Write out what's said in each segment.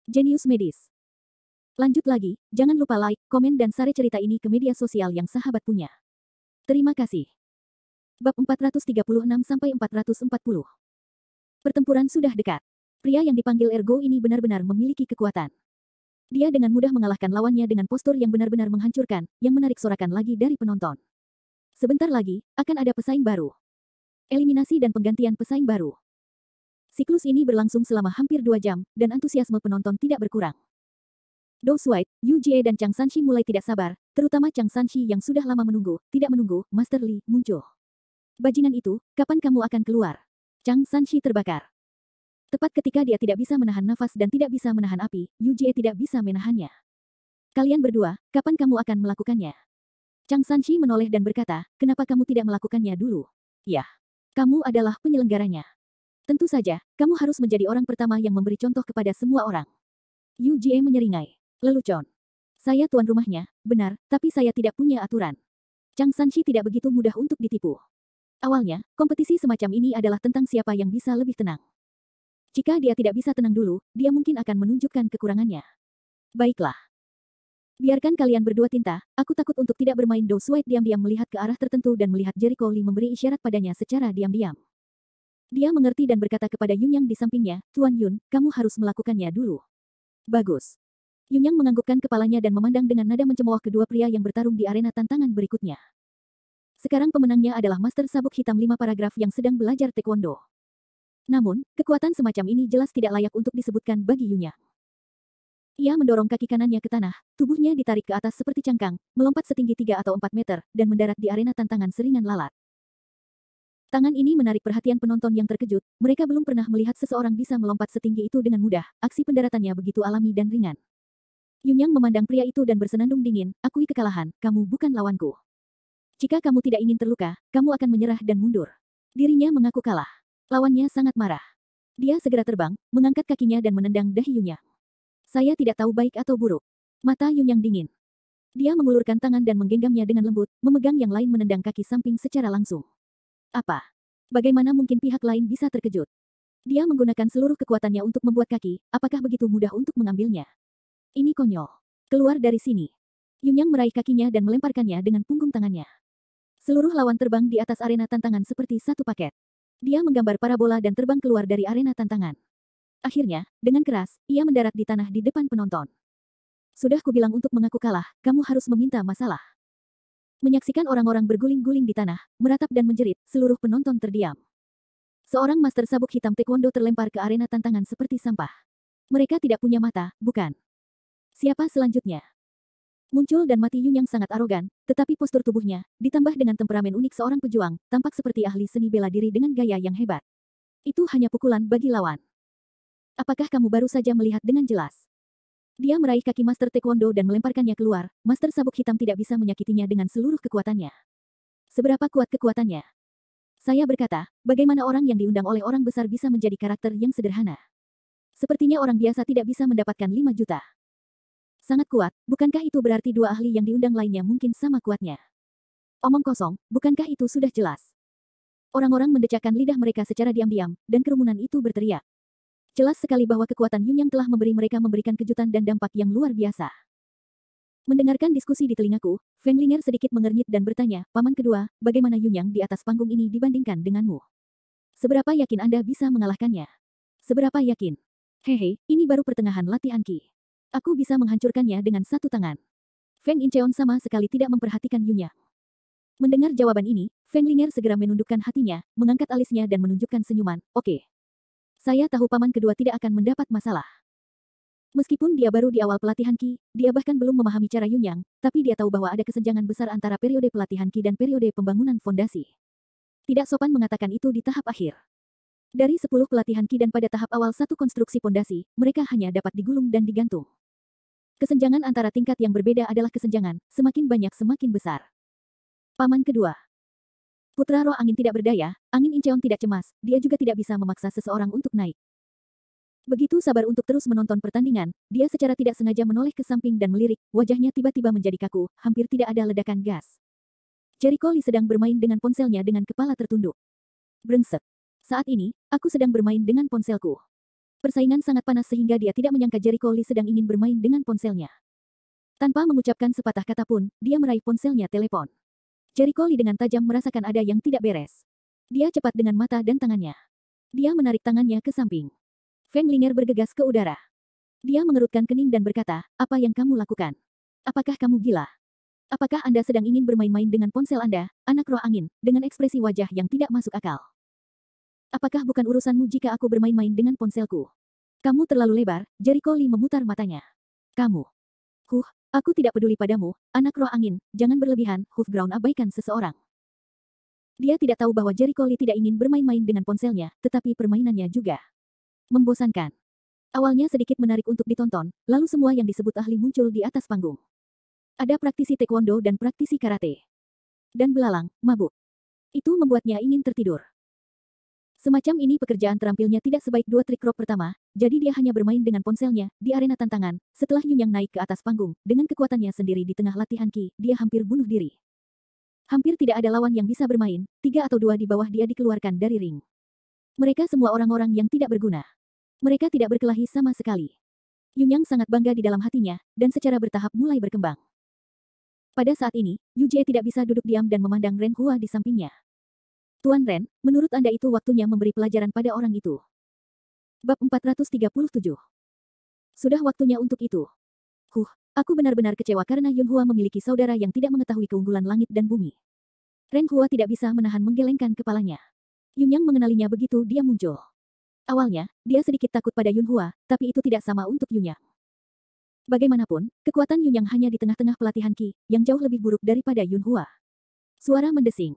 Jenius medis. Lanjut lagi, jangan lupa like, komen dan share cerita ini ke media sosial yang sahabat punya. Terima kasih. Bab 436-440. Pertempuran sudah dekat. Pria yang dipanggil Ergo ini benar-benar memiliki kekuatan. Dia dengan mudah mengalahkan lawannya dengan postur yang benar-benar menghancurkan, yang menarik sorakan lagi dari penonton. Sebentar lagi, akan ada pesaing baru. Eliminasi dan penggantian pesaing baru. Siklus ini berlangsung selama hampir 2 jam, dan antusiasme penonton tidak berkurang. Dou Shuai, Yu Jie dan Chang Sanshi mulai tidak sabar, terutama Chang Sanshi yang sudah lama tidak menunggu, Master Li muncul. Bajingan itu, kapan kamu akan keluar? Chang Sanshi terbakar. Tepat ketika dia tidak bisa menahan nafas dan tidak bisa menahan api, Yu Jie tidak bisa menahannya. Kalian berdua, kapan kamu akan melakukannya? Chang Sanshi menoleh dan berkata, kenapa kamu tidak melakukannya dulu? Ya, kamu adalah penyelenggaranya. Tentu saja, kamu harus menjadi orang pertama yang memberi contoh kepada semua orang. Yu Jie menyeringai. Lelucon. Saya tuan rumahnya, benar, tapi saya tidak punya aturan. Chang Sanshi tidak begitu mudah untuk ditipu. Awalnya, kompetisi semacam ini adalah tentang siapa yang bisa lebih tenang. Jika dia tidak bisa tenang dulu, dia mungkin akan menunjukkan kekurangannya. Baiklah. Biarkan kalian berdua tinta, aku takut untuk tidak bermain. Dou Shuai diam-diam melihat ke arah tertentu dan melihat Jericho Lee memberi isyarat padanya secara diam-diam. Dia mengerti dan berkata kepada Yunyang di sampingnya, Tuan Yun, kamu harus melakukannya dulu. Bagus. Yunyang menganggukkan kepalanya dan memandang dengan nada mencemooh kedua pria yang bertarung di arena tantangan berikutnya. Sekarang pemenangnya adalah Master Sabuk Hitam 5 paragraf yang sedang belajar taekwondo. Namun, kekuatan semacam ini jelas tidak layak untuk disebutkan bagi Yunyang. Ia mendorong kaki kanannya ke tanah, tubuhnya ditarik ke atas seperti cangkang, melompat setinggi 3 atau 4 meter, dan mendarat di arena tantangan seringan lalat. Tangan ini menarik perhatian penonton yang terkejut, mereka belum pernah melihat seseorang bisa melompat setinggi itu dengan mudah, aksi pendaratannya begitu alami dan ringan. Yunyang memandang pria itu dan bersenandung dingin, akui kekalahan, kamu bukan lawanku. Jika kamu tidak ingin terluka, kamu akan menyerah dan mundur. Dirinya mengaku kalah. Lawannya sangat marah. Dia segera terbang, mengangkat kakinya dan menendang dahi Yunyang. Saya tidak tahu baik atau buruk. Mata Yunyang dingin. Dia mengulurkan tangan dan menggenggamnya dengan lembut, memegang yang lain menendang kaki samping secara langsung. Apa? Bagaimana mungkin pihak lain bisa terkejut? Dia menggunakan seluruh kekuatannya untuk membuat kaki, apakah begitu mudah untuk mengambilnya? Ini konyol. Keluar dari sini. Yunyang meraih kakinya dan melemparkannya dengan punggung tangannya. Seluruh lawan terbang di atas arena tantangan seperti satu paket. Dia menggambar parabola dan terbang keluar dari arena tantangan. Akhirnya, dengan keras, ia mendarat di tanah di depan penonton. Sudah kubilang untuk mengaku kalah, kamu harus meminta masalah. Menyaksikan orang-orang berguling-guling di tanah, meratap dan menjerit, seluruh penonton terdiam. Seorang master sabuk hitam taekwondo terlempar ke arena tantangan seperti sampah. Mereka tidak punya mata, bukan? Siapa selanjutnya? Muncul dan mati Yunyang sangat arogan, tetapi postur tubuhnya, ditambah dengan temperamen unik seorang pejuang, tampak seperti ahli seni bela diri dengan gaya yang hebat. Itu hanya pukulan bagi lawan. Apakah kamu baru saja melihat dengan jelas? Dia meraih kaki Master Taekwondo dan melemparkannya keluar, Master Sabuk Hitam tidak bisa menyakitinya dengan seluruh kekuatannya. Seberapa kuat kekuatannya? Saya berkata, bagaimana orang yang diundang oleh orang besar bisa menjadi karakter yang sederhana? Sepertinya orang biasa tidak bisa mendapatkan 5 juta. Sangat kuat, bukankah itu berarti dua ahli yang diundang lainnya mungkin sama kuatnya? Omong kosong, bukankah itu sudah jelas? Orang-orang mendecakkan lidah mereka secara diam-diam, dan kerumunan itu berteriak. Jelas sekali bahwa kekuatan Yunyang telah memberikan kejutan dan dampak yang luar biasa. Mendengarkan diskusi di telingaku, Feng Linger sedikit mengernyit dan bertanya, Paman kedua, bagaimana Yunyang di atas panggung ini dibandingkan denganmu? Seberapa yakin Anda bisa mengalahkannya? Seberapa yakin? Hehe, ini baru pertengahan latihan Ki. Aku bisa menghancurkannya dengan satu tangan. Feng Incheon sama sekali tidak memperhatikan Yunyang. Mendengar jawaban ini, Feng Linger segera menundukkan hatinya, mengangkat alisnya dan menunjukkan senyuman, oke. Saya tahu paman kedua tidak akan mendapat masalah. Meskipun dia baru di awal pelatihan Ki, dia bahkan belum memahami cara Yunyang, tapi dia tahu bahwa ada kesenjangan besar antara periode pelatihan Ki dan periode pembangunan fondasi. Tidak sopan mengatakan itu di tahap akhir. Dari 10 pelatihan Ki dan pada tahap awal satu konstruksi fondasi, mereka hanya dapat digulung dan digantung. Kesenjangan antara tingkat yang berbeda adalah kesenjangan, semakin banyak semakin besar. Paman kedua. Putra roh angin tidak berdaya, angin Incheon tidak cemas, dia juga tidak bisa memaksa seseorang untuk naik. Begitu sabar untuk terus menonton pertandingan, dia secara tidak sengaja menoleh ke samping dan melirik, wajahnya tiba-tiba menjadi kaku, hampir tidak ada ledakan gas. Jericho Lee sedang bermain dengan ponselnya dengan kepala tertunduk. Brengsek. Saat ini, aku sedang bermain dengan ponselku. Persaingan sangat panas sehingga dia tidak menyangka Jericho Lee sedang ingin bermain dengan ponselnya. Tanpa mengucapkan sepatah kata pun, dia meraih ponselnya telepon. Jericho Lee dengan tajam merasakan ada yang tidak beres. Dia cepat dengan mata dan tangannya. Dia menarik tangannya ke samping. Feng Linger bergegas ke udara. Dia mengerutkan kening dan berkata, apa yang kamu lakukan? Apakah kamu gila? Apakah Anda sedang ingin bermain-main dengan ponsel Anda, anak roh angin, dengan ekspresi wajah yang tidak masuk akal? Apakah bukan urusanmu jika aku bermain-main dengan ponselku? Kamu terlalu lebar, Jericho Lee memutar matanya. Kamu. Aku tidak peduli padamu, anak roh angin, jangan berlebihan, Hoof Ground abaikan seseorang. Dia tidak tahu bahwa Jericho Lee tidak ingin bermain-main dengan ponselnya, tetapi permainannya juga membosankan. Awalnya sedikit menarik untuk ditonton, lalu semua yang disebut ahli muncul di atas panggung. Ada praktisi taekwondo dan praktisi karate. Dan belalang, mabuk. Itu membuatnya ingin tertidur. Semacam ini pekerjaan terampilnya tidak sebaik dua trik rock pertama, jadi dia hanya bermain dengan ponselnya di arena tantangan. Setelah Yunyang naik ke atas panggung, dengan kekuatannya sendiri di tengah latihan Ki, dia hampir bunuh diri. Hampir tidak ada lawan yang bisa bermain, 3 atau 2 di bawah dia dikeluarkan dari ring. Mereka semua orang-orang yang tidak berguna. Mereka tidak berkelahi sama sekali. Yunyang sangat bangga di dalam hatinya, dan secara bertahap mulai berkembang. Pada saat ini, Yu Jie tidak bisa duduk diam dan memandang Ren Hua di sampingnya. Tuan Ren, menurut Anda itu waktunya memberi pelajaran pada orang itu. Bab 437. Sudah waktunya untuk itu. Aku benar-benar kecewa karena Yun Hua memiliki saudara yang tidak mengetahui keunggulan langit dan bumi. Ren Hua tidak bisa menahan menggelengkan kepalanya. Yunyang mengenalinya begitu dia muncul. Awalnya, dia sedikit takut pada Yun Hua, tapi itu tidak sama untuk Yunyang. Bagaimanapun, kekuatan Yunyang hanya di tengah-tengah pelatihan Ki, yang jauh lebih buruk daripada Yun Hua. Suara mendesing.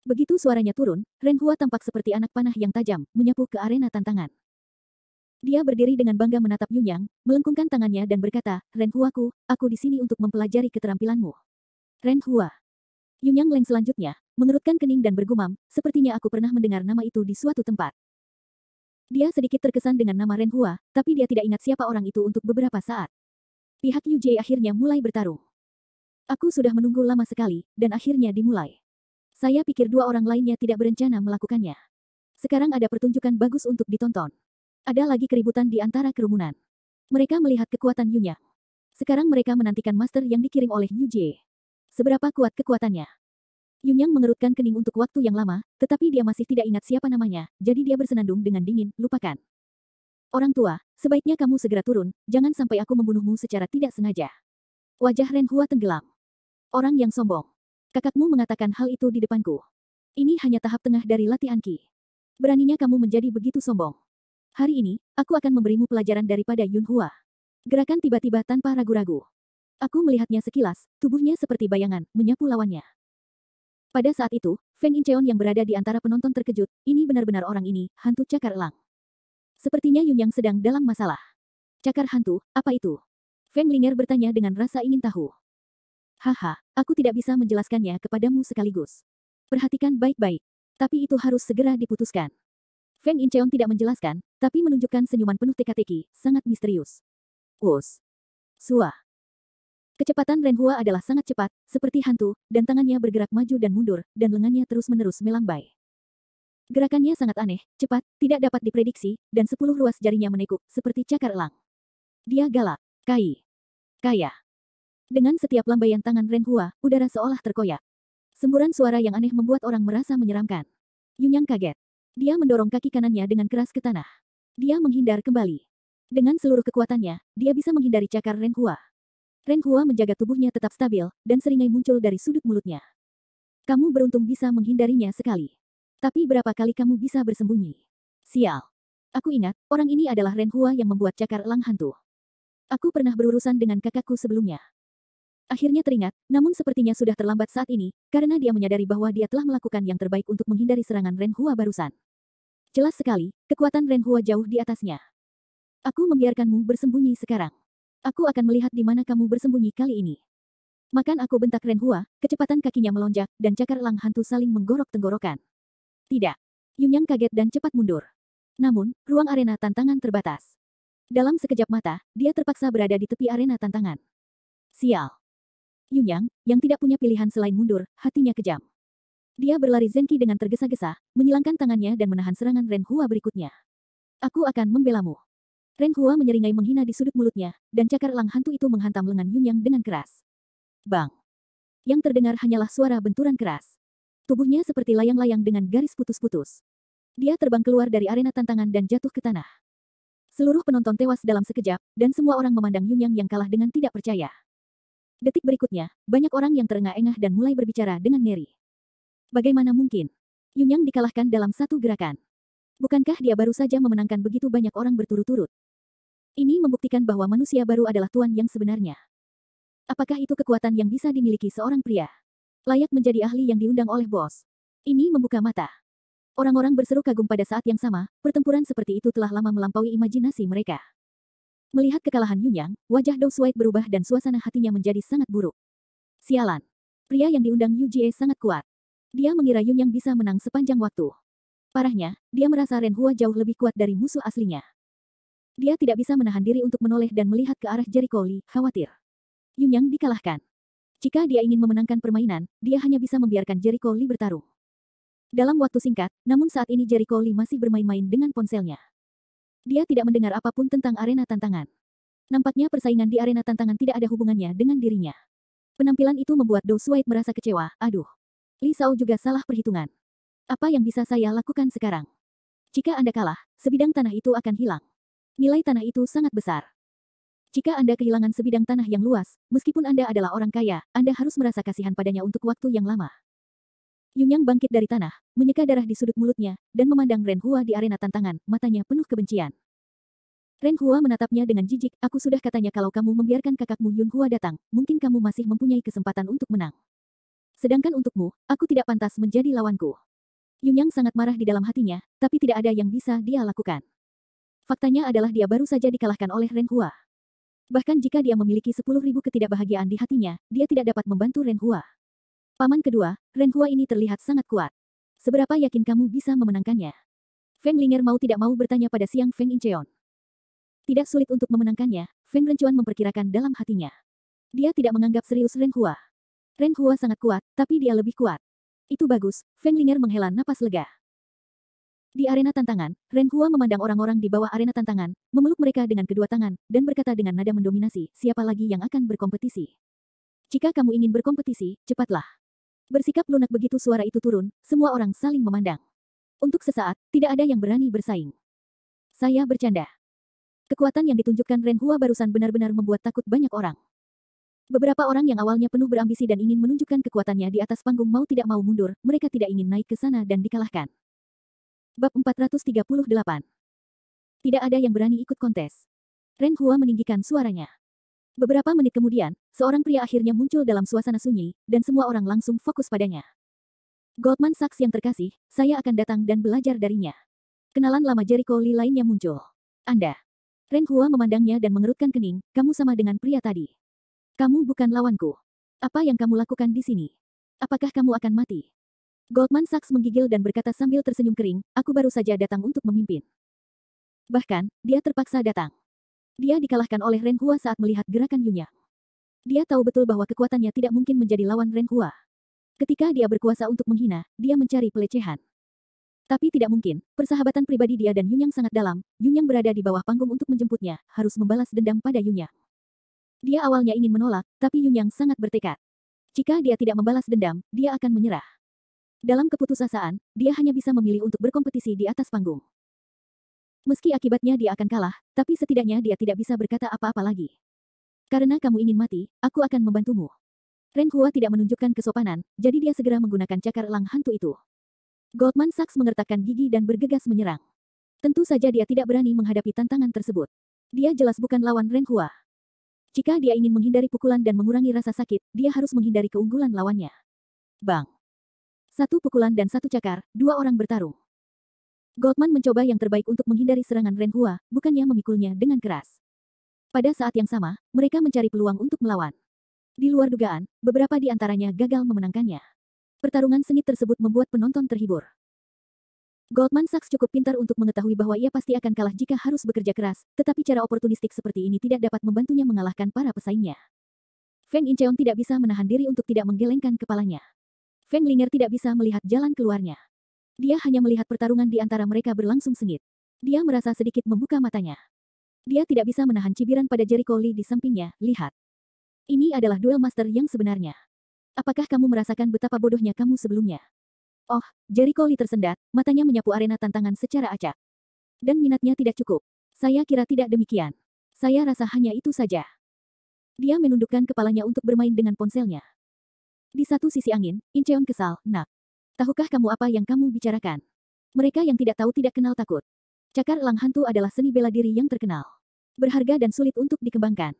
Begitu suaranya turun, Ren Hua tampak seperti anak panah yang tajam, menyapu ke arena tantangan. Dia berdiri dengan bangga menatap Yunyang, melengkungkan tangannya dan berkata, Ren Huaku, aku di sini untuk mempelajari keterampilanmu. Ren Hua. Yunyang Leng selanjutnya, mengerutkan kening dan bergumam, sepertinya aku pernah mendengar nama itu di suatu tempat. Dia sedikit terkesan dengan nama Ren Hua, tapi dia tidak ingat siapa orang itu untuk beberapa saat. Pihak Yu Jie akhirnya mulai bertarung. Aku sudah menunggu lama sekali, dan akhirnya dimulai. Saya pikir 2 orang lainnya tidak berencana melakukannya. Sekarang ada pertunjukan bagus untuk ditonton. Ada lagi keributan di antara kerumunan. Mereka melihat kekuatan Yunyang. Sekarang mereka menantikan master yang dikirim oleh Yu Jie. Seberapa kuat kekuatannya? Yunyang mengerutkan kening untuk waktu yang lama, tetapi dia masih tidak ingat siapa namanya, jadi dia bersenandung dengan dingin, lupakan. Orang tua, sebaiknya kamu segera turun, jangan sampai aku membunuhmu secara tidak sengaja. Wajah Ren Hua tenggelam. Orang yang sombong. Kakakmu mengatakan hal itu di depanku. Ini hanya tahap tengah dari latihan Ki. Beraninya kamu menjadi begitu sombong. Hari ini, aku akan memberimu pelajaran daripada Yun Hua. Gerakan tiba-tiba tanpa ragu-ragu. Aku melihatnya sekilas, tubuhnya seperti bayangan, menyapu lawannya. Pada saat itu, Feng Incheon yang berada di antara penonton terkejut, ini benar-benar orang ini, hantu cakar elang. Sepertinya Yunyang sedang dalam masalah. Cakar hantu, apa itu? Feng Linger bertanya dengan rasa ingin tahu. Haha, aku tidak bisa menjelaskannya kepadamu sekaligus. Perhatikan baik-baik. Tapi itu harus segera diputuskan. Feng Incheon tidak menjelaskan, tapi menunjukkan senyuman penuh teka-teki, sangat misterius. Us. Sua. Kecepatan Ren Hua adalah sangat cepat, seperti hantu, dan tangannya bergerak maju dan mundur, dan lengannya terus-menerus melambai. Gerakannya sangat aneh, cepat, tidak dapat diprediksi, dan 10 ruas jarinya menekuk, seperti cakar elang. Dia galak, kaya. Dengan setiap lambaian tangan Ren Hua, udara seolah terkoyak. Semburan suara yang aneh membuat orang merasa menyeramkan. Yunyang kaget. Dia mendorong kaki kanannya dengan keras ke tanah. Dia menghindar kembali. Dengan seluruh kekuatannya, dia bisa menghindari cakar Ren Hua. Ren Hua menjaga tubuhnya tetap stabil, dan seringai muncul dari sudut mulutnya. Kamu beruntung bisa menghindarinya sekali. Tapi berapa kali kamu bisa bersembunyi? Sial. Aku ingat, orang ini adalah Ren Hua yang membuat cakar elang hantu. Aku pernah berurusan dengan kakakku sebelumnya. Akhirnya teringat, namun sepertinya sudah terlambat saat ini, karena dia menyadari bahwa dia telah melakukan yang terbaik untuk menghindari serangan Ren Hua barusan. Jelas sekali, kekuatan Ren Hua jauh di atasnya. Aku membiarkanmu bersembunyi sekarang. Aku akan melihat di mana kamu bersembunyi kali ini. Makan aku, bentak Ren Hua, kecepatan kakinya melonjak, dan cakar elang hantu saling menggorok tenggorokan. Tidak. Yunyang kaget dan cepat mundur. Namun, ruang arena tantangan terbatas. Dalam sekejap mata, dia terpaksa berada di tepi arena tantangan. Sial. Yunyang, yang tidak punya pilihan selain mundur, hatinya kejam. Dia berlari Zenki dengan tergesa-gesa, menyilangkan tangannya dan menahan serangan Ren Hua berikutnya. Aku akan membelamu. Ren Hua menyeringai menghina di sudut mulutnya, dan cakar elang hantu itu menghantam lengan Yunyang dengan keras. Bang! Yang terdengar hanyalah suara benturan keras. Tubuhnya seperti layang-layang dengan garis putus-putus. Dia terbang keluar dari arena tantangan dan jatuh ke tanah. Seluruh penonton tewas dalam sekejap, dan semua orang memandang Yunyang yang kalah dengan tidak percaya. Detik berikutnya, banyak orang yang terengah-engah dan mulai berbicara dengan ngeri. Bagaimana mungkin? Yunyang dikalahkan dalam satu gerakan. Bukankah dia baru saja memenangkan begitu banyak orang berturut-turut? Ini membuktikan bahwa manusia baru adalah tuan yang sebenarnya. Apakah itu kekuatan yang bisa dimiliki seorang pria? Layak menjadi ahli yang diundang oleh bos. Ini membuka mata. Orang-orang berseru kagum pada saat yang sama, pertempuran seperti itu telah lama melampaui imajinasi mereka. Melihat kekalahan Yunyang, wajah Dou Suai berubah dan suasana hatinya menjadi sangat buruk. Sialan. Pria yang diundang Yu Jie sangat kuat. Dia mengira Yunyang bisa menang sepanjang waktu. Parahnya, dia merasa Ren Hua jauh lebih kuat dari musuh aslinya. Dia tidak bisa menahan diri untuk menoleh dan melihat ke arah Jericho Lee, khawatir. Yunyang dikalahkan. Jika dia ingin memenangkan permainan, dia hanya bisa membiarkan Jericho Lee bertarung. Dalam waktu singkat, namun saat ini Jericho Lee masih bermain-main dengan ponselnya. Dia tidak mendengar apapun tentang arena tantangan. Nampaknya persaingan di arena tantangan tidak ada hubungannya dengan dirinya. Penampilan itu membuat Dou Suai merasa kecewa. Aduh. Li Shao juga salah perhitungan. Apa yang bisa saya lakukan sekarang? Jika Anda kalah, sebidang tanah itu akan hilang. Nilai tanah itu sangat besar. Jika Anda kehilangan sebidang tanah yang luas, meskipun Anda adalah orang kaya, Anda harus merasa kasihan padanya untuk waktu yang lama. Yunyang bangkit dari tanah, menyeka darah di sudut mulutnya, dan memandang Ren Hua di arena tantangan, matanya penuh kebencian. Ren Hua menatapnya dengan jijik, aku sudah katanya kalau kamu membiarkan kakakmu Yun Hua datang, mungkin kamu masih mempunyai kesempatan untuk menang. Sedangkan untukmu, aku tidak pantas menjadi lawanku. Yunyang sangat marah di dalam hatinya, tapi tidak ada yang bisa dia lakukan. Faktanya adalah dia baru saja dikalahkan oleh Ren Hua. Bahkan jika dia memiliki 10.000 ketidakbahagiaan di hatinya, dia tidak dapat membantu Ren Hua. Paman kedua, Ren Hua ini terlihat sangat kuat. Seberapa yakin kamu bisa memenangkannya? Feng Linger mau tidak mau bertanya pada Siang Feng Incheon. Tidak sulit untuk memenangkannya, Feng Rencuan memperkirakan dalam hatinya. Dia tidak menganggap serius Ren Hua. Ren Hua sangat kuat, tapi dia lebih kuat. Itu bagus, Feng Linger menghela napas lega. Di arena tantangan, Ren Hua memandang orang-orang di bawah arena tantangan, memeluk mereka dengan kedua tangan, dan berkata dengan nada mendominasi, siapa lagi yang akan berkompetisi? Jika kamu ingin berkompetisi, cepatlah. Bersikap lunak begitu suara itu turun, semua orang saling memandang. Untuk sesaat, tidak ada yang berani bersaing. Saya bercanda. Kekuatan yang ditunjukkan Ren Hua barusan benar-benar membuat takut banyak orang. Beberapa orang yang awalnya penuh berambisi dan ingin menunjukkan kekuatannya di atas panggung mau tidak mau mundur, mereka tidak ingin naik ke sana dan dikalahkan. Bab 438. Tidak ada yang berani ikut kontes. Ren Hua meninggikan suaranya. Beberapa menit kemudian, seorang pria akhirnya muncul dalam suasana sunyi, dan semua orang langsung fokus padanya. Goldman Sachs yang terkasih, saya akan datang dan belajar darinya. Kenalan lama Jericho Lee lainnya muncul. Anda. Ren Hua memandangnya dan mengerutkan kening, kamu sama dengan pria tadi. Kamu bukan lawanku. Apa yang kamu lakukan di sini? Apakah kamu akan mati? Goldman Sachs menggigil dan berkata sambil tersenyum kering, aku baru saja datang untuk memimpin. Bahkan, dia terpaksa datang. Dia dikalahkan oleh Ren Hua saat melihat gerakan Yunyang. Dia tahu betul bahwa kekuatannya tidak mungkin menjadi lawan Ren Hua. Ketika dia berkuasa untuk menghina, dia mencari pelecehan. Tapi tidak mungkin, persahabatan pribadi dia dan Yunyang sangat dalam, Yunyang berada di bawah panggung untuk menjemputnya, harus membalas dendam pada Yunyang. Dia awalnya ingin menolak, tapi Yunyang sangat bertekad. Jika dia tidak membalas dendam, dia akan menyerah. Dalam keputusasaan, dia hanya bisa memilih untuk berkompetisi di atas panggung. Meski akibatnya dia akan kalah, tapi setidaknya dia tidak bisa berkata apa-apa lagi. Karena kamu ingin mati, aku akan membantumu. Ren Hua tidak menunjukkan kesopanan, jadi dia segera menggunakan cakar elang hantu itu. Goldman Sachs mengertakkan gigi dan bergegas menyerang. Tentu saja dia tidak berani menghadapi tantangan tersebut. Dia jelas bukan lawan Ren Hua. Jika dia ingin menghindari pukulan dan mengurangi rasa sakit, dia harus menghindari keunggulan lawannya. Bang! Satu pukulan dan satu cakar, dua orang bertarung. Goldman mencoba yang terbaik untuk menghindari serangan Ren Hua, bukannya memikulnya dengan keras. Pada saat yang sama, mereka mencari peluang untuk melawan. Di luar dugaan, beberapa di antaranya gagal memenangkannya. Pertarungan sengit tersebut membuat penonton terhibur. Goldman Sachs cukup pintar untuk mengetahui bahwa ia pasti akan kalah jika harus bekerja keras, tetapi cara oportunistik seperti ini tidak dapat membantunya mengalahkan para pesaingnya. Feng Incheon tidak bisa menahan diri untuk tidak menggelengkan kepalanya. Feng Linger tidak bisa melihat jalan keluarnya. Dia hanya melihat pertarungan di antara mereka berlangsung sengit. Dia merasa sedikit membuka matanya. Dia tidak bisa menahan cibiran pada Jericho Lee di sampingnya. Lihat. Ini adalah duel master yang sebenarnya. Apakah kamu merasakan betapa bodohnya kamu sebelumnya? Oh, Jericho Lee tersendat, matanya menyapu arena tantangan secara acak. Dan minatnya tidak cukup. Saya kira tidak demikian. Saya rasa hanya itu saja. Dia menundukkan kepalanya untuk bermain dengan ponselnya. Di satu sisi angin, Incheon kesal, nak. Tahukah kamu apa yang kamu bicarakan? Mereka yang tidak tahu tidak kenal takut. Cakar elang hantu adalah seni bela diri yang terkenal. Berharga dan sulit untuk dikembangkan.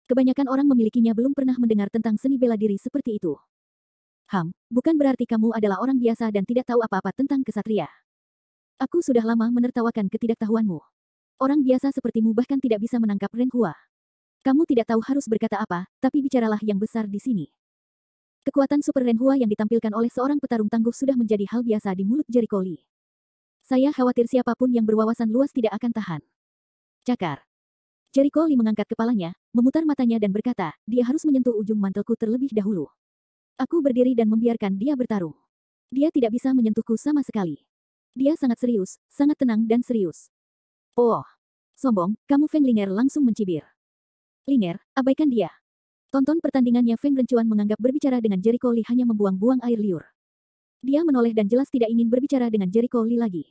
Kebanyakan orang memilikinya belum pernah mendengar tentang seni bela diri seperti itu. Bukan berarti kamu adalah orang biasa dan tidak tahu apa-apa tentang kesatria. Aku sudah lama menertawakan ketidaktahuanmu. Orang biasa sepertimu bahkan tidak bisa menangkap Ren Hua. Kamu tidak tahu harus berkata apa, tapi bicaralah yang besar di sini. Kekuatan super Ren Hua yang ditampilkan oleh seorang petarung tangguh sudah menjadi hal biasa di mulut Jericho Lee. Saya khawatir siapapun yang berwawasan luas tidak akan tahan. Cakar. Jericho Lee mengangkat kepalanya, memutar matanya dan berkata, dia harus menyentuh ujung mantelku terlebih dahulu. Aku berdiri dan membiarkan dia bertarung. Dia tidak bisa menyentuhku sama sekali. Dia sangat serius, sangat tenang dan serius. Oh, sombong, kamu Feng Linger langsung mencibir. Linger, abaikan dia. Tonton pertandingannya. Feng Rencuan menganggap berbicara dengan Jericho Lee hanya membuang-buang air liur. Dia menoleh dan jelas tidak ingin berbicara dengan Jericho Lee lagi.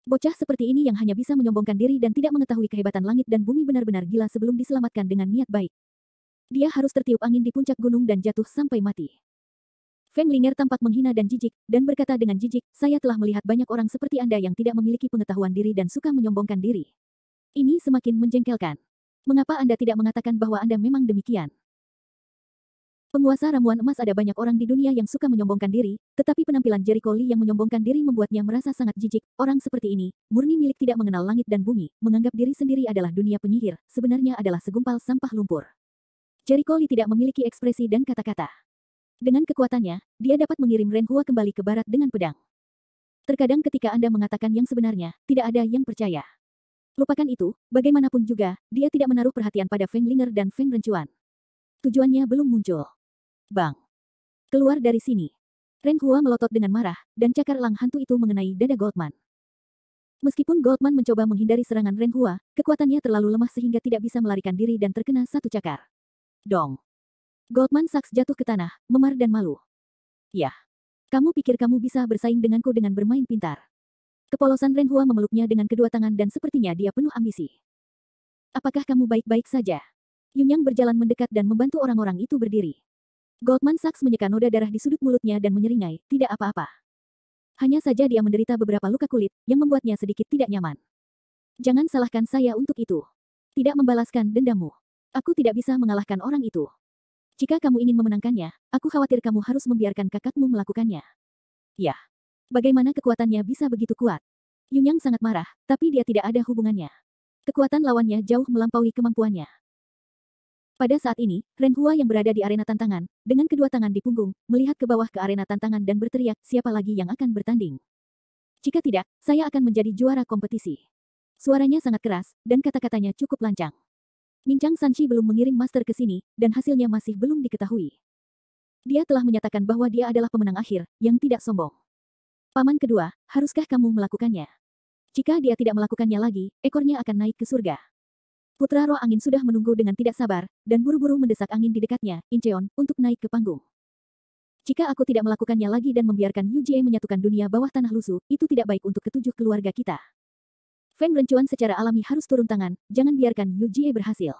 Bocah seperti ini yang hanya bisa menyombongkan diri dan tidak mengetahui kehebatan langit dan bumi benar-benar gila sebelum diselamatkan dengan niat baik. Dia harus tertiup angin di puncak gunung dan jatuh sampai mati. Feng Linger tampak menghina dan jijik, dan berkata dengan jijik, saya telah melihat banyak orang seperti Anda yang tidak memiliki pengetahuan diri dan suka menyombongkan diri. Ini semakin menjengkelkan. Mengapa Anda tidak mengatakan bahwa Anda memang demikian? Penguasa ramuan emas. Ada banyak orang di dunia yang suka menyombongkan diri, tetapi penampilan Jericho Lee yang menyombongkan diri membuatnya merasa sangat jijik. Orang seperti ini, murni milik tidak mengenal langit dan bumi, menganggap diri sendiri adalah dunia penyihir, sebenarnya adalah segumpal sampah lumpur. Jericho Lee tidak memiliki ekspresi dan kata-kata. Dengan kekuatannya, dia dapat mengirim Ren Hua kembali ke barat dengan pedang. Terkadang ketika Anda mengatakan yang sebenarnya, tidak ada yang percaya. Lupakan itu, bagaimanapun juga, dia tidak menaruh perhatian pada Feng Linger dan Feng Rencuan. Tujuannya belum muncul. Bang! Keluar dari sini. Ren Hua melotot dengan marah, dan cakar elang hantu itu mengenai dada Goldman. Meskipun Goldman mencoba menghindari serangan Ren Hua, kekuatannya terlalu lemah sehingga tidak bisa melarikan diri dan terkena satu cakar. Dong! Goldman Sachs jatuh ke tanah, memar dan malu. Yah! Kamu pikir kamu bisa bersaing denganku dengan bermain pintar? Kepolosan Ren Hua memeluknya dengan kedua tangan dan sepertinya dia penuh ambisi. Apakah kamu baik-baik saja? Yunyang berjalan mendekat dan membantu orang-orang itu berdiri. Goldman Sachs menyeka noda darah di sudut mulutnya dan menyeringai, tidak apa-apa. Hanya saja dia menderita beberapa luka kulit, yang membuatnya sedikit tidak nyaman. Jangan salahkan saya untuk itu. Tidak membalaskan dendammu. Aku tidak bisa mengalahkan orang itu. Jika kamu ingin memenangkannya, aku khawatir kamu harus membiarkan kakakmu melakukannya. Yah. Bagaimana kekuatannya bisa begitu kuat? Yunyang sangat marah, tapi dia tidak ada hubungannya. Kekuatan lawannya jauh melampaui kemampuannya. Pada saat ini, Ren Hua yang berada di arena tantangan, dengan kedua tangan di punggung, melihat ke bawah ke arena tantangan dan berteriak, siapa lagi yang akan bertanding? Jika tidak, saya akan menjadi juara kompetisi. Suaranya sangat keras, dan kata-katanya cukup lancang. Minchang Sanshi belum mengirim master ke sini, dan hasilnya masih belum diketahui. Dia telah menyatakan bahwa dia adalah pemenang akhir, yang tidak sombong. Paman kedua, haruskah kamu melakukannya? Jika dia tidak melakukannya lagi, ekornya akan naik ke surga. Putra roh angin sudah menunggu dengan tidak sabar, dan buru-buru mendesak angin di dekatnya, Incheon, untuk naik ke panggung. Jika aku tidak melakukannya lagi dan membiarkan Yu Jie menyatukan dunia bawah tanah lusuh, itu tidak baik untuk ketujuh keluarga kita. Feng Rencuan secara alami harus turun tangan, jangan biarkan Yu Jie berhasil.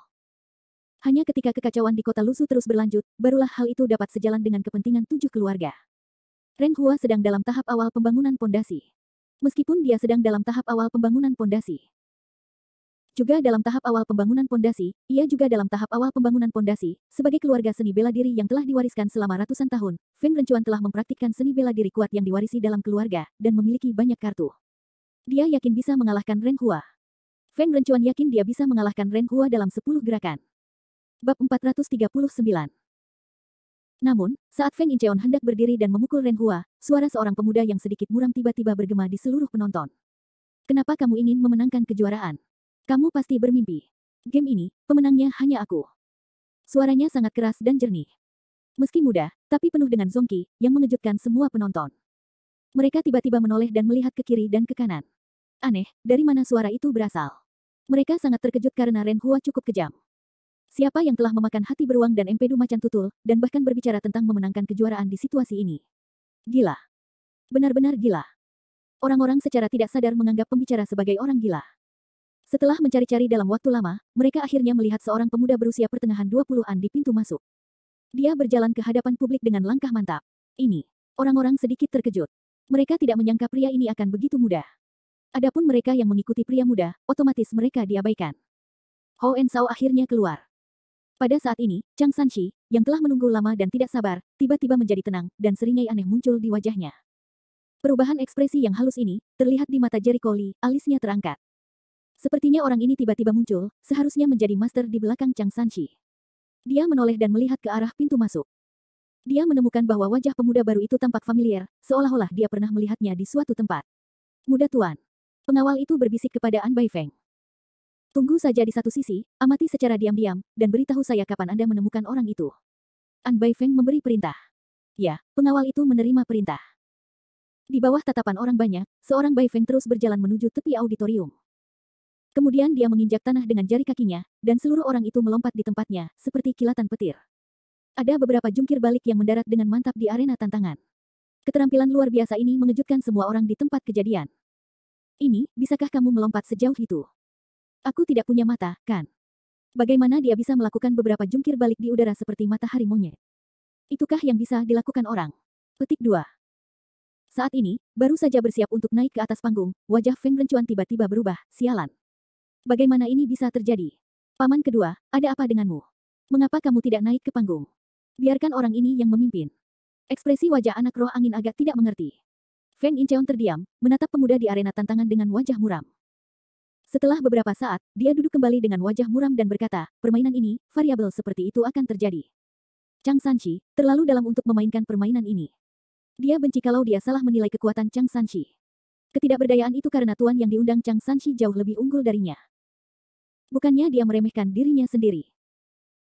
Hanya ketika kekacauan di kota lusuh terus berlanjut, barulah hal itu dapat sejalan dengan kepentingan tujuh keluarga. Ren Hua sedang dalam tahap awal pembangunan pondasi. Meskipun dia sedang dalam tahap awal pembangunan pondasi. Juga dalam tahap awal pembangunan pondasi, ia juga dalam tahap awal pembangunan pondasi, sebagai keluarga seni bela diri yang telah diwariskan selama ratusan tahun, Feng Rencuan telah mempraktikkan seni bela diri kuat yang diwarisi dalam keluarga, dan memiliki banyak kartu. Dia yakin bisa mengalahkan Ren Hua. Feng Rencuan yakin dia bisa mengalahkan Ren Hua dalam 10 gerakan. Bab 439. Namun, saat Feng Incheon hendak berdiri dan memukul Ren Hua, suara seorang pemuda yang sedikit muram tiba-tiba bergema di seluruh penonton. Kenapa kamu ingin memenangkan kejuaraan? Kamu pasti bermimpi. Game ini, pemenangnya hanya aku. Suaranya sangat keras dan jernih. Meski muda, tapi penuh dengan zongki, yang mengejutkan semua penonton. Mereka tiba-tiba menoleh dan melihat ke kiri dan ke kanan. Aneh, dari mana suara itu berasal? Mereka sangat terkejut karena Ren Hua cukup kejam. Siapa yang telah memakan hati beruang dan empedu macan tutul, dan bahkan berbicara tentang memenangkan kejuaraan di situasi ini? Gila. Benar-benar gila. Orang-orang secara tidak sadar menganggap pembicara sebagai orang gila. Setelah mencari-cari dalam waktu lama, mereka akhirnya melihat seorang pemuda berusia pertengahan 20-an di pintu masuk. Dia berjalan ke hadapan publik dengan langkah mantap. Ini. Orang-orang sedikit terkejut. Mereka tidak menyangka pria ini akan begitu mudah. Adapun mereka yang mengikuti pria muda, otomatis mereka diabaikan. Hou Ensao akhirnya keluar. Pada saat ini, Chang Sanshi, yang telah menunggu lama dan tidak sabar, tiba-tiba menjadi tenang, dan seringai aneh muncul di wajahnya. Perubahan ekspresi yang halus ini, terlihat di mata Jericho Lee, alisnya terangkat. Sepertinya orang ini tiba-tiba muncul, seharusnya menjadi master di belakang Chang Sanshi. Dia menoleh dan melihat ke arah pintu masuk. Dia menemukan bahwa wajah pemuda baru itu tampak familiar, seolah-olah dia pernah melihatnya di suatu tempat. Muda tuan. Pengawal itu berbisik kepada An Baifeng. Tunggu saja di satu sisi, amati secara diam-diam, dan beritahu saya kapan Anda menemukan orang itu. An Baifeng memberi perintah. Ya, pengawal itu menerima perintah. Di bawah tatapan orang banyak, seorang Baifeng terus berjalan menuju tepi auditorium. Kemudian dia menginjak tanah dengan jari kakinya, dan seluruh orang itu melompat di tempatnya, seperti kilatan petir. Ada beberapa jungkir balik yang mendarat dengan mantap di arena tantangan. Keterampilan luar biasa ini mengejutkan semua orang di tempat kejadian. Ini, bisakah kamu melompat sejauh itu? Aku tidak punya mata, kan? Bagaimana dia bisa melakukan beberapa jungkir balik di udara seperti matahari monyet? Itukah yang bisa dilakukan orang? Petik 2. Saat ini, baru saja bersiap untuk naik ke atas panggung, wajah Feng Rencuan tiba-tiba berubah, sialan. Bagaimana ini bisa terjadi? Paman kedua, ada apa denganmu? Mengapa kamu tidak naik ke panggung? Biarkan orang ini yang memimpin. Ekspresi wajah anak roh angin agak tidak mengerti. Feng Incheon terdiam, menatap pemuda di arena tantangan dengan wajah muram. Setelah beberapa saat, dia duduk kembali dengan wajah muram dan berkata, permainan ini, variabel seperti itu akan terjadi. Chang Sanshi, terlalu dalam untuk memainkan permainan ini. Dia benci kalau dia salah menilai kekuatan Chang Sanshi. Ketidakberdayaan itu karena tuan yang diundang Chang Sanshi jauh lebih unggul darinya. Bukannya dia meremehkan dirinya sendiri.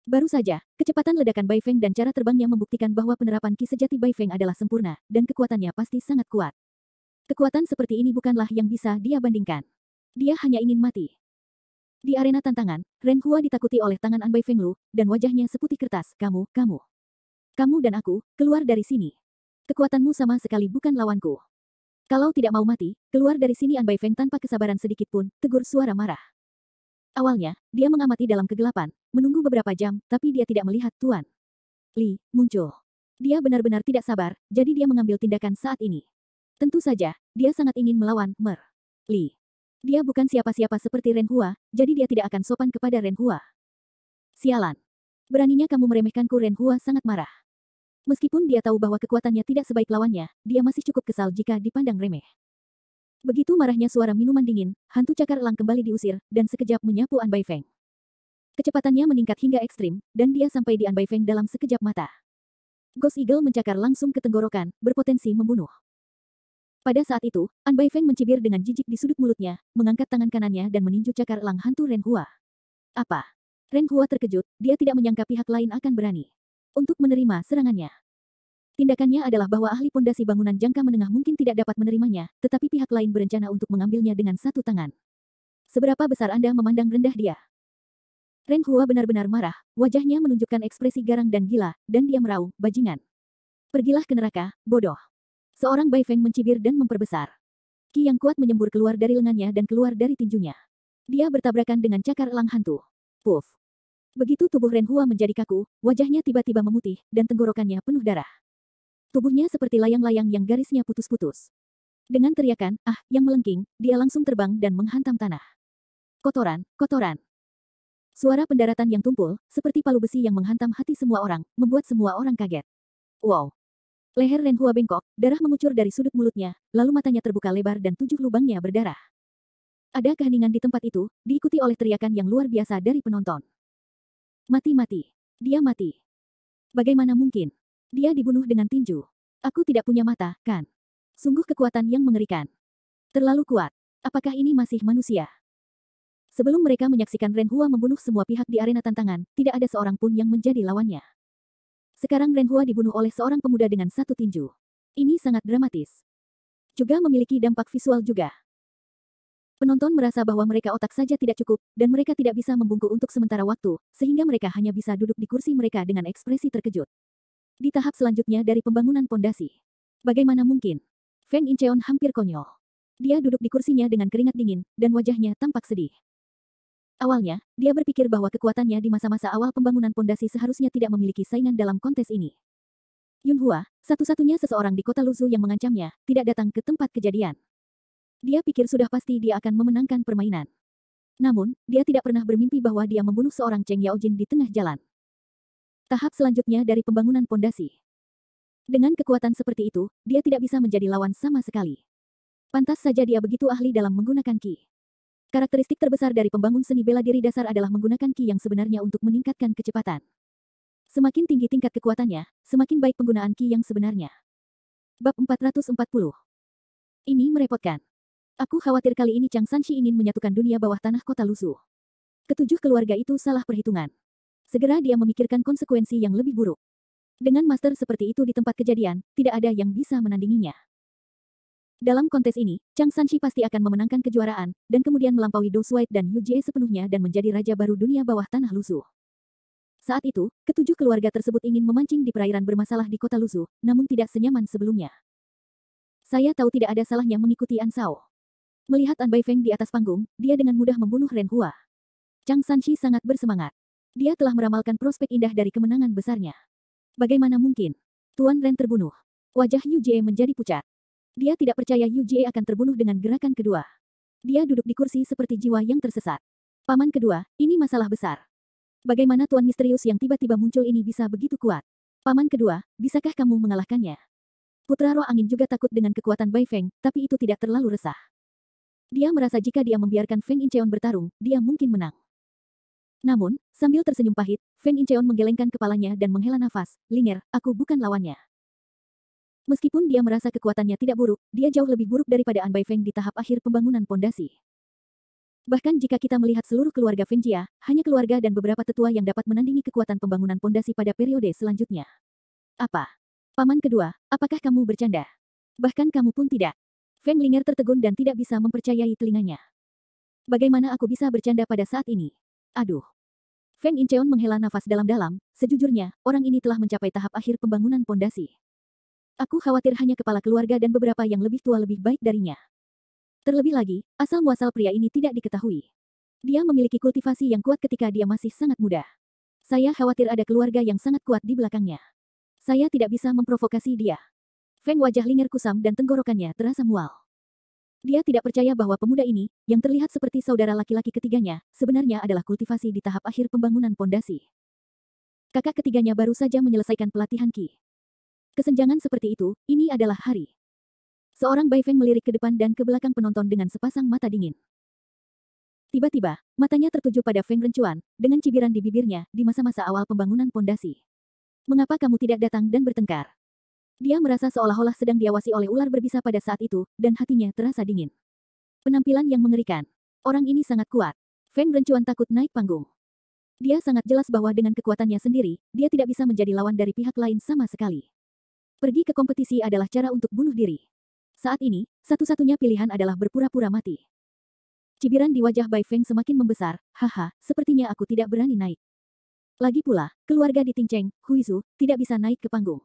Baru saja, kecepatan ledakan Bai Feng dan cara terbangnya membuktikan bahwa penerapan ki sejati Bai Feng adalah sempurna, dan kekuatannya pasti sangat kuat. Kekuatan seperti ini bukanlah yang bisa dia bandingkan. Dia hanya ingin mati. Di arena tantangan, Ren Hua ditakuti oleh tangan An Bai Feng Lu, dan wajahnya seputih kertas. Kamu dan aku, keluar dari sini. Kekuatanmu sama sekali bukan lawanku. Kalau tidak mau mati, keluar dari sini. An Bai Feng tanpa kesabaran sedikit pun, tegur suara marah. Awalnya, dia mengamati dalam kegelapan, menunggu beberapa jam, tapi dia tidak melihat Tuan Li muncul. Dia benar-benar tidak sabar, jadi dia mengambil tindakan saat ini. Tentu saja, dia sangat ingin melawan Li. Dia bukan siapa-siapa seperti Ren Hua, jadi dia tidak akan sopan kepada Ren Hua. Sialan. Beraninya kamu meremehkanku. Ren Hua sangat marah. Meskipun dia tahu bahwa kekuatannya tidak sebaik lawannya, dia masih cukup kesal jika dipandang remeh. Begitu marahnya suara minuman dingin, hantu cakar elang kembali diusir, dan sekejap menyapu An Bai Feng. Kecepatannya meningkat hingga ekstrim, dan dia sampai di An Bai Feng dalam sekejap mata. Ghost Eagle mencakar langsung ke tenggorokan, berpotensi membunuh. Pada saat itu, An Bai Feng mencibir dengan jijik di sudut mulutnya, mengangkat tangan kanannya dan meninju cakar elang hantu Ren Hua. Apa? Ren Hua terkejut, dia tidak menyangka pihak lain akan berani untuk menerima serangannya. Tindakannya adalah bahwa ahli pondasi bangunan jangka menengah mungkin tidak dapat menerimanya, tetapi pihak lain berencana untuk mengambilnya dengan satu tangan. Seberapa besar Anda memandang rendah dia? Ren Hua benar-benar marah, wajahnya menunjukkan ekspresi garang dan gila, dan dia meraung, bajingan. Pergilah ke neraka, bodoh. Seorang Bai Feng mencibir dan memperbesar. Ki yang kuat menyembur keluar dari lengannya dan keluar dari tinjunya. Dia bertabrakan dengan cakar elang hantu. Puff. Begitu tubuh Ren Hua menjadi kaku, wajahnya tiba-tiba memutih, dan tenggorokannya penuh darah. Tubuhnya seperti layang-layang yang garisnya putus-putus. Dengan teriakan, yang melengking, dia langsung terbang dan menghantam tanah. Kotoran, kotoran. Suara pendaratan yang tumpul, seperti palu besi yang menghantam hati semua orang, membuat semua orang kaget. Wow. Leher Ren Hua bengkok, darah mengucur dari sudut mulutnya, lalu matanya terbuka lebar dan 7 lubangnya berdarah. Ada keheningan di tempat itu, diikuti oleh teriakan yang luar biasa dari penonton. Mati. Dia mati. Bagaimana mungkin? Dia dibunuh dengan tinju. Aku tidak punya mata, kan? Sungguh kekuatan yang mengerikan. Terlalu kuat. Apakah ini masih manusia? Sebelum mereka menyaksikan Ren Hua membunuh semua pihak di arena tantangan, tidak ada seorang pun yang menjadi lawannya. Sekarang Ren Hua dibunuh oleh seorang pemuda dengan satu tinju. Ini sangat dramatis. Juga memiliki dampak visual juga. Penonton merasa bahwa mereka otak saja tidak cukup, dan mereka tidak bisa membungkuk untuk sementara waktu, sehingga mereka hanya bisa duduk di kursi mereka dengan ekspresi terkejut. Di tahap selanjutnya dari pembangunan pondasi. Bagaimana mungkin? Feng Incheon hampir konyol. Dia duduk di kursinya dengan keringat dingin, dan wajahnya tampak sedih. Awalnya, dia berpikir bahwa kekuatannya di masa-masa awal pembangunan pondasi seharusnya tidak memiliki saingan dalam kontes ini. Yunhua, satu-satunya seseorang di kota Luzu yang mengancamnya, tidak datang ke tempat kejadian. Dia pikir sudah pasti dia akan memenangkan permainan. Namun, dia tidak pernah bermimpi bahwa dia membunuh seorang Cheng Yaojin di tengah jalan. Tahap selanjutnya dari pembangunan pondasi. Dengan kekuatan seperti itu, dia tidak bisa menjadi lawan sama sekali. Pantas saja dia begitu ahli dalam menggunakan ki. Karakteristik terbesar dari pembangun seni bela diri dasar adalah menggunakan ki yang sebenarnya untuk meningkatkan kecepatan. Semakin tinggi tingkat kekuatannya, semakin baik penggunaan ki yang sebenarnya. Bab 440. Ini merepotkan. Aku khawatir kali ini Chang Sanshi ingin menyatukan dunia bawah tanah kota Lusu. Ketujuh keluarga itu salah perhitungan. Segera dia memikirkan konsekuensi yang lebih buruk. Dengan master seperti itu di tempat kejadian, tidak ada yang bisa menandinginya. Dalam kontes ini, Chang Sanshi pasti akan memenangkan kejuaraan, dan kemudian melampaui Do Shuai dan Yu Jie sepenuhnya dan menjadi raja baru dunia bawah tanah Lusu. Saat itu, ketujuh keluarga tersebut ingin memancing di perairan bermasalah di kota Lusu, namun tidak senyaman sebelumnya. Saya tahu tidak ada salahnya mengikuti An Shao. Melihat An Baifeng di atas panggung, dia dengan mudah membunuh Ren Hua. Chang Sanshi sangat bersemangat. Dia telah meramalkan prospek indah dari kemenangan besarnya. Bagaimana mungkin? Tuan Ren terbunuh. Wajah Yu Jie menjadi pucat. Dia tidak percaya Yu Jie akan terbunuh dengan gerakan kedua. Dia duduk di kursi seperti jiwa yang tersesat. Paman kedua, ini masalah besar. Bagaimana tuan misterius yang tiba-tiba muncul ini bisa begitu kuat? Paman kedua, bisakah kamu mengalahkannya? Putra roh angin juga takut dengan kekuatan Baifeng, tapi itu tidak terlalu resah. Dia merasa jika dia membiarkan Feng Incheon bertarung, dia mungkin menang. Namun, sambil tersenyum pahit, Feng Incheon menggelengkan kepalanya dan menghela nafas, "Linger, aku bukan lawannya." Meskipun dia merasa kekuatannya tidak buruk, dia jauh lebih buruk daripada An Baifeng di tahap akhir pembangunan pondasi. Bahkan jika kita melihat seluruh keluarga Feng Jia, hanya keluarga dan beberapa tetua yang dapat menandingi kekuatan pembangunan pondasi pada periode selanjutnya. Apa? Paman kedua, apakah kamu bercanda? Bahkan kamu pun tidak. Feng Linger tertegun dan tidak bisa mempercayai telinganya. Bagaimana aku bisa bercanda pada saat ini? Aduh. Feng Incheon menghela nafas dalam-dalam, sejujurnya, orang ini telah mencapai tahap akhir pembangunan pondasi. Aku khawatir hanya kepala keluarga dan beberapa yang lebih tua lebih baik darinya. Terlebih lagi, asal-muasal pria ini tidak diketahui. Dia memiliki kultivasi yang kuat ketika dia masih sangat muda. Saya khawatir ada keluarga yang sangat kuat di belakangnya. Saya tidak bisa memprovokasi dia. Feng wajah Linger kusam dan tenggorokannya terasa mual. Dia tidak percaya bahwa pemuda ini, yang terlihat seperti saudara laki-laki ketiganya, sebenarnya adalah kultivasi di tahap akhir pembangunan pondasi. Kakak ketiganya baru saja menyelesaikan pelatihan Ki. Kesenjangan seperti itu, ini adalah hari. Seorang Baifeng melirik ke depan dan ke belakang penonton dengan sepasang mata dingin. Tiba-tiba, matanya tertuju pada Feng Rencuan, dengan cibiran di bibirnya, di masa-masa awal pembangunan pondasi. Mengapa kamu tidak datang dan bertengkar? Dia merasa seolah-olah sedang diawasi oleh ular berbisa pada saat itu, dan hatinya terasa dingin. Penampilan yang mengerikan. Orang ini sangat kuat. Feng Rencuan takut naik panggung. Dia sangat jelas bahwa dengan kekuatannya sendiri, dia tidak bisa menjadi lawan dari pihak lain sama sekali. Pergi ke kompetisi adalah cara untuk bunuh diri. Saat ini, satu-satunya pilihan adalah berpura-pura mati. Cibiran di wajah Bai Feng semakin membesar, haha, sepertinya aku tidak berani naik. Lagi pula, keluarga di Tingcheng, Huizu, tidak bisa naik ke panggung.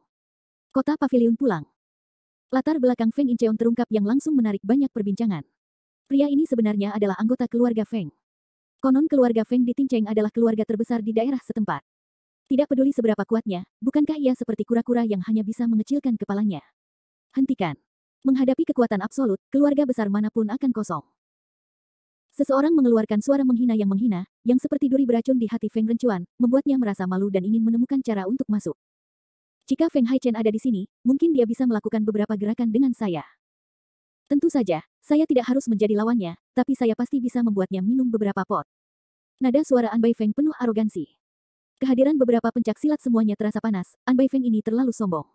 Kota paviliun pulang. Latar belakang Feng Incheon terungkap yang langsung menarik banyak perbincangan. Pria ini sebenarnya adalah anggota keluarga Feng. Konon keluarga Feng di Tingcheng adalah keluarga terbesar di daerah setempat. Tidak peduli seberapa kuatnya, bukankah ia seperti kura-kura yang hanya bisa mengecilkan kepalanya? Hentikan. Menghadapi kekuatan absolut, keluarga besar manapun akan kosong. Seseorang mengeluarkan suara menghina, yang seperti duri beracun di hati Feng Rencuan, membuatnya merasa malu dan ingin menemukan cara untuk masuk. Jika Feng Haichen ada di sini, mungkin dia bisa melakukan beberapa gerakan dengan saya. Tentu saja, saya tidak harus menjadi lawannya, tapi saya pasti bisa membuatnya minum beberapa pot. Nada suara An Baifeng penuh arogansi. Kehadiran beberapa pencak silat semuanya terasa panas, An Baifeng ini terlalu sombong.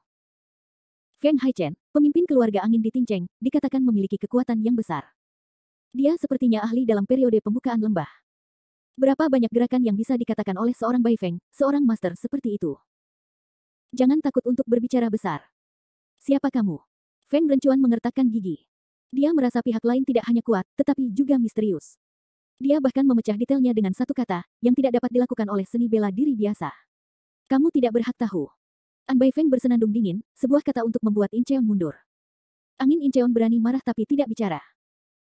Feng Haichen, pemimpin keluarga angin di Tingcheng, dikatakan memiliki kekuatan yang besar. Dia sepertinya ahli dalam periode pembukaan lembah. Berapa banyak gerakan yang bisa dikatakan oleh seorang Baifeng, seorang master seperti itu? Jangan takut untuk berbicara besar. Siapa kamu? Feng Rencuan mengertakkan gigi. Dia merasa pihak lain tidak hanya kuat, tetapi juga misterius. Dia bahkan memecah detailnya dengan satu kata, yang tidak dapat dilakukan oleh seni bela diri biasa. Kamu tidak berhak tahu. An Baifeng bersenandung dingin, sebuah kata untuk membuat Incheon mundur. Angin Incheon berani marah tapi tidak bicara.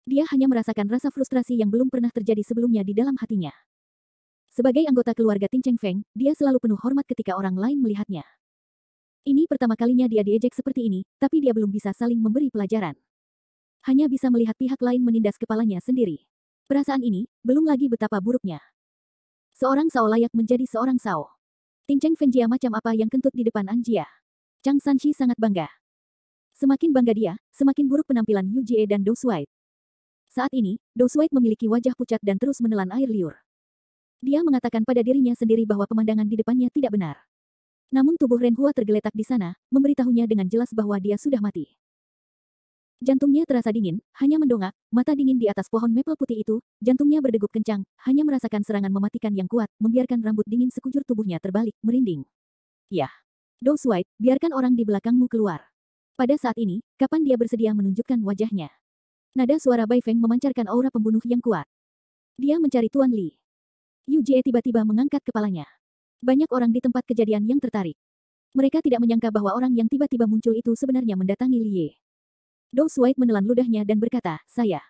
Dia hanya merasakan rasa frustrasi yang belum pernah terjadi sebelumnya di dalam hatinya. Sebagai anggota keluarga Tin Cheng Feng, dia selalu penuh hormat ketika orang lain melihatnya. Ini pertama kalinya dia diejek seperti ini, tapi dia belum bisa saling memberi pelajaran. Hanya bisa melihat pihak lain menindas kepalanya sendiri. Perasaan ini, belum lagi betapa buruknya. Seorang Sao layak menjadi seorang Sao. Tin Cheng Feng Jia macam apa yang kentut di depan Anjia. Chang Sanshi sangat bangga. Semakin bangga dia, semakin buruk penampilan Yu Jie dan Dou Suai. Saat ini, Dou Suai memiliki wajah pucat dan terus menelan air liur. Dia mengatakan pada dirinya sendiri bahwa pemandangan di depannya tidak benar. Namun tubuh Ren Hua tergeletak di sana, memberitahunya dengan jelas bahwa dia sudah mati. Jantungnya terasa dingin, hanya mendongak, mata dingin di atas pohon maple putih itu, jantungnya berdegup kencang, hanya merasakan serangan mematikan yang kuat, membiarkan rambut dingin sekujur tubuhnya terbalik, merinding. Yah. Dou Suai, biarkan orang di belakangmu keluar. Pada saat ini, kapan dia bersedia menunjukkan wajahnya? Nada suara Bai Feng memancarkan aura pembunuh yang kuat. Dia mencari Tuan Li. Yu Jie tiba-tiba mengangkat kepalanya. Banyak orang di tempat kejadian yang tertarik. Mereka tidak menyangka bahwa orang yang tiba-tiba muncul itu sebenarnya mendatangi Li Ye. Dou Suai menelan ludahnya dan berkata, saya.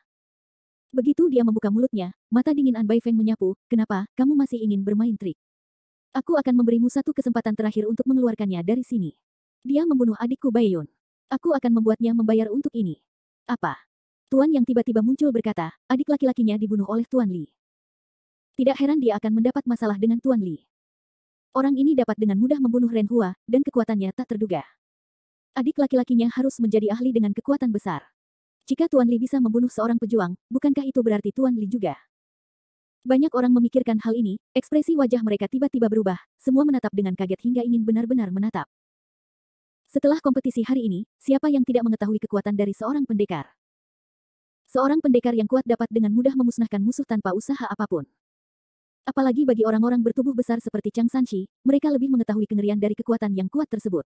Begitu dia membuka mulutnya, mata dingin An Baifeng menyapu, kenapa, kamu masih ingin bermain trik? Aku akan memberimu satu kesempatan terakhir untuk mengeluarkannya dari sini. Dia membunuh adikku Baiyun. Aku akan membuatnya membayar untuk ini. Apa? Tuan yang tiba-tiba muncul berkata, adik laki-lakinya dibunuh oleh Tuan Li. Tidak heran dia akan mendapat masalah dengan Tuan Li. Orang ini dapat dengan mudah membunuh Ren Hua, dan kekuatannya tak terduga. Adik laki-lakinya harus menjadi ahli dengan kekuatan besar. Jika Tuan Li bisa membunuh seorang pejuang, bukankah itu berarti Tuan Li juga? Banyak orang memikirkan hal ini, ekspresi wajah mereka tiba-tiba berubah, semua menatap dengan kaget hingga ingin benar-benar menatap. Setelah kompetisi hari ini, siapa yang tidak mengetahui kekuatan dari seorang pendekar? Seorang pendekar yang kuat dapat dengan mudah memusnahkan musuh tanpa usaha apapun. Apalagi bagi orang-orang bertubuh besar seperti Chang Sanshi, mereka lebih mengetahui kengerian dari kekuatan yang kuat tersebut.